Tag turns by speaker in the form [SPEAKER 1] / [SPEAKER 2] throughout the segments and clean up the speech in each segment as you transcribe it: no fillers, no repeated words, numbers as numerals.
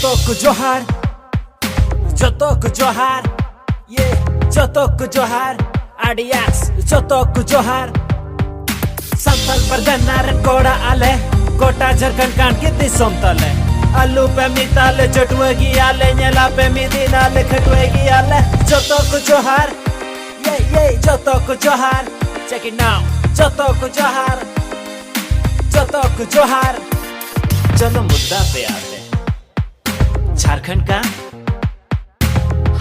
[SPEAKER 1] Jotok Johar, Jotok Johar, yeah, Jotok Johar, Adiax, Jotok Johar. Santal Parganaran Koda Ale, Kota Jarkan Kan Kiti Somtale, Alu pe mitale, Jotwegi Ale, Nyala pe midinale, Katwegi Ale, Jotok Johar, yeah, Jotok Johar. Check it now, Jotok Johar, Jotok Johar. चलो मुद्दा पे आते हैं, झारखंड का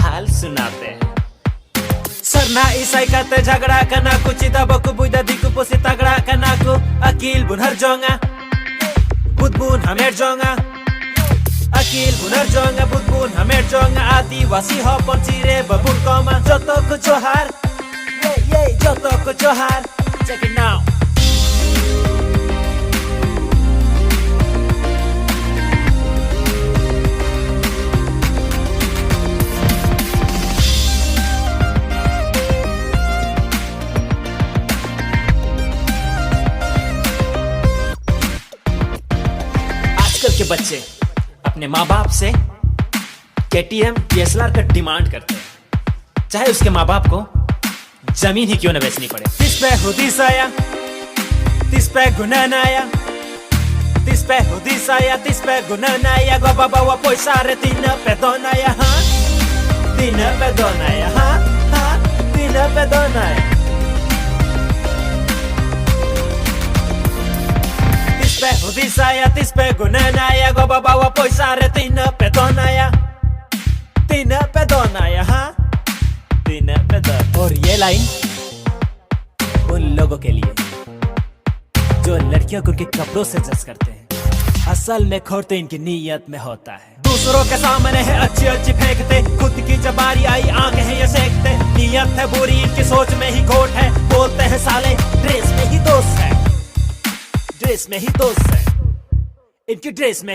[SPEAKER 1] हाल सुनाते हैं। सरना ईसाई काते झगड़ा कना कुचिदा बकु बुइदा दिकु पोसी तगड़ा कना को अकील बुनहर जोंगा बुदबुन हमेर जोंगा अकील बुनहर जोंगा बुदबुन हमेर जोंगा आदिवासी हो पंचीरे बबुन कोमा जोतो को जोहार ये जोतो को जोहार check it now। आजकल के बच्चे अपने माँ बाप से KTM DSLR का डिमांड करते हैं, चाहे उसके माँ बाप को जमीन ही क्यों न बेचनी पड़े। तिस पे हुदीस आया, तिस पे गुनन आया, तिस पे हुदीस आया, तिस पे गुनन आया, गो बाबा वो पैसा रे तीन पे दोन आया, हाँ तीन पे दोन आया, हाँ तीन पे दोन आया। तिस पे हुदीस आया, तिस पे गुनन आया, गो बाबा वो पैसा रे तीन पे दोन आया, तीन पे दोन आया, हाँ तीन पे दोन। और ये लाइन उन लोगों के लिए जो लड़कियों को उनके कपड़ों से जज करते हैं, असल में खोट तो इनकी नीयत में होता है। दूसरों के सामने है अच्छी अच्छी फेंकते, खुद की जब बारी आई आंखें हैं ये सेकते, नीयत है बुरी इनकी सोच में ही खोट है, बोलते हैं साले ड्रेस में ही दोस्त है, ड्रेस में ही दोस्त है, इनकी ड्रेस में